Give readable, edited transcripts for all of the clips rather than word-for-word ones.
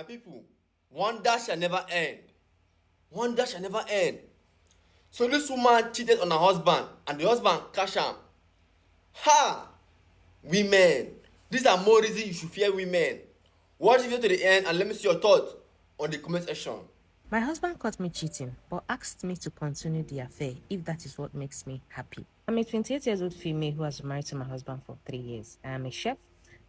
My people, wonder shall never end. Wonder shall never end. So this woman cheated on her husband and the husband catch am. Ha! Women, these are more reasons you should fear women. Watch the video to the end and let me see your thoughts on the comment section. My husband caught me cheating, but asked me to continue the affair if that is what makes me happy. I'm a 28-year-old female who has been married to my husband for 3 years. I am a chef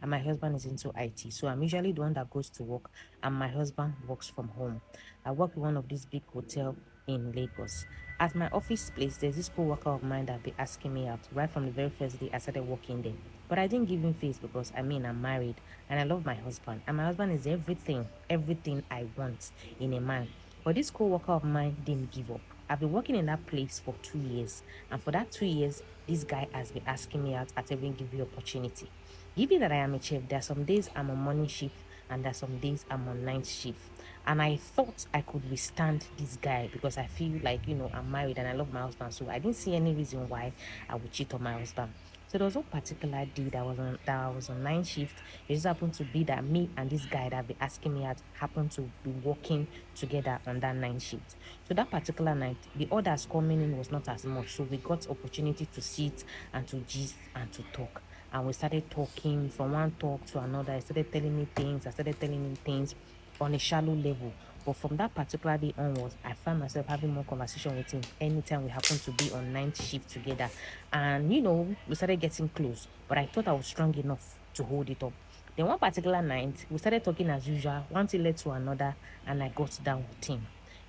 and my husband is into IT, so I'm usually the one that goes to work and my husband works from home. I work in one of these big hotels in Lagos. At my office place, there's this co-worker of mine that be asking me out right from the very first day I started working there. But I didn't give him face because I'm married and I love my husband. And my husband is everything I want in a man. But this co-worker of mine didn't give up. I've been working in that place for 2 years. And for that 2 years, this guy has been asking me out at every given opportunity. Given that I am a chef, there are some days I'm on morning shift and there are some days I'm on night shift. And I thought I could withstand this guy because I feel like, I'm married and I love my husband. So I didn't see any reason why I would cheat on my husband. So there was no particular day that I was on night shift. It just happened to be that me and this guy that be asking me out happened to be working together on that night shift. So that particular night, the orders coming in was not as much. So we got opportunity to sit and to gist and to talk. And we started talking from one talk to another. I started telling me things. I started telling him things on a shallow level. But from that particular day onwards, I found myself having more conversation with him anytime we happened to be on night shift together. And, we started getting close. But I thought I was strong enough to hold it up. Then one particular night, we started talking as usual. One thing led to another, and I got down with him.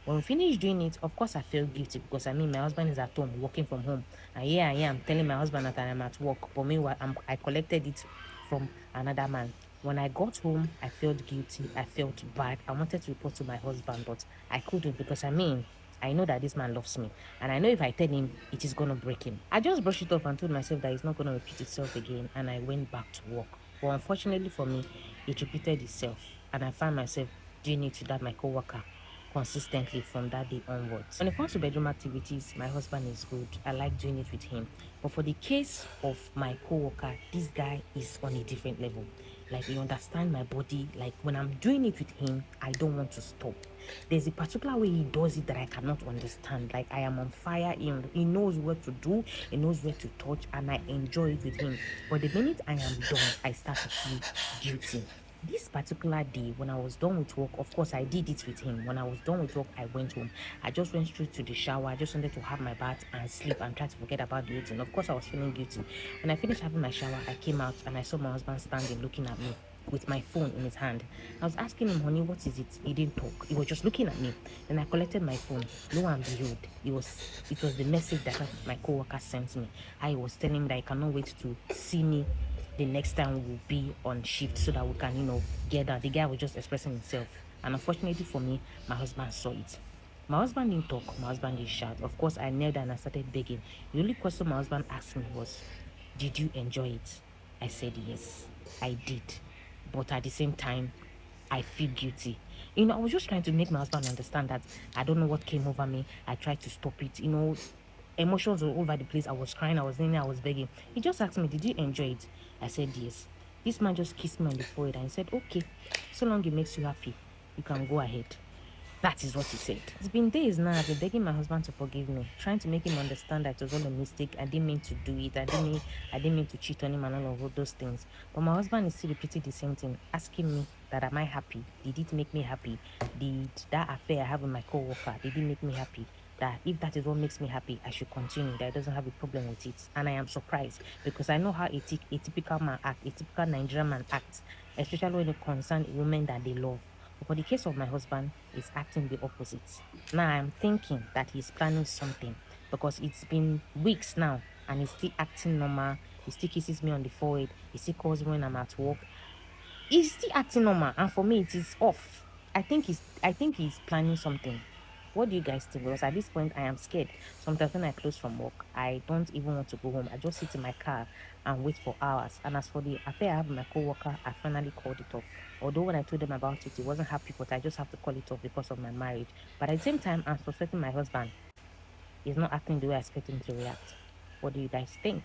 When we finished doing it, of course, I felt guilty because my husband is at home working from home. And here I am telling my husband that I am at work. But meanwhile, I collected it from another man. When I got home, I felt guilty. I felt bad. I wanted to report to my husband, but I couldn't because I know that this man loves me. And I know if I tell him, it is going to break him. I just brushed it off and told myself that it's not going to repeat itself again. And I went back to work. But unfortunately for me, it repeated itself. And I found myself doing it to that my co-worker consistently from that day onwards. When it comes to bedroom activities, my husband is good. I like doing it with him. But for the case of my co-worker, this guy is on a different level. Like, he understands my body. Like, when I'm doing it with him, I don't want to stop. There's a particular way he does it that I cannot understand. Like, I am on fire. He knows what to do. He knows where to touch. And I enjoy it with him. But the minute I am done, I start to feel guilty. This particular day, when I was done with work, of course, I did it with him. When I was done with work, I went home. I just went straight to the shower. I just wanted to have my bath and sleep and try to forget about the routine. Of course, I was feeling guilty. When I finished having my shower, I came out and I saw my husband standing looking at me with my phone in his hand. I was asking him, honey, what is it? He didn't talk. He was just looking at me. Then I collected my phone. Lo and behold, it was the message that my co-worker sent me. I was telling him that I cannot wait to see me the next time we'll be on shift so that we can, get that. The guy was just expressing himself. And unfortunately for me, my husband saw it. My husband didn't talk. My husband didn't shout. Of course, I knelt and I started begging. The only question my husband asked me was, did you enjoy it? I said, yes, I did. But at the same time, I feel guilty. I was just trying to make my husband understand that I don't know what came over me. I tried to stop it. Emotions were all over the place. I was crying, I was kneeling, I was begging. He just asked me, did you enjoy it? I said, yes. This man just kissed me on the forehead and he said, okay, so long it makes you happy, you can go ahead. That is what he said. It's been days now. I've been begging my husband to forgive me, trying to make him understand that it was all a mistake. I didn't mean to do it. I didn't mean to cheat on him and all of those things. But my husband is still repeating the same thing, asking me that am I happy? Did it make me happy? Did that affair I have with my co-worker, did it make me happy? That if that is what makes me happy, I should continue, that I doesn't have a problem with it. And I am surprised because I know how a typical man acts, a typical Nigerian man acts, especially when it concerns a woman that they love. But for the case of my husband, he's acting the opposite. Now I'm thinking that he's planning something because it's been weeks now and he's still acting normal. He still kisses me on the forehead. He still calls me when I'm at work. He's still acting normal, and for me, it is off. I think he's planning something. What do you guys think? Because at this point, I am scared. Sometimes when I close from work, I don't even want to go home. I just sit in my car and wait for hours. And as for the affair I have with my co-worker, I finally called it off. Although when I told them about it, he wasn't happy, but I just have to call it off because of my marriage. But at the same time, I'm suspecting my husband is not acting the way I expect him to react. What do you guys think?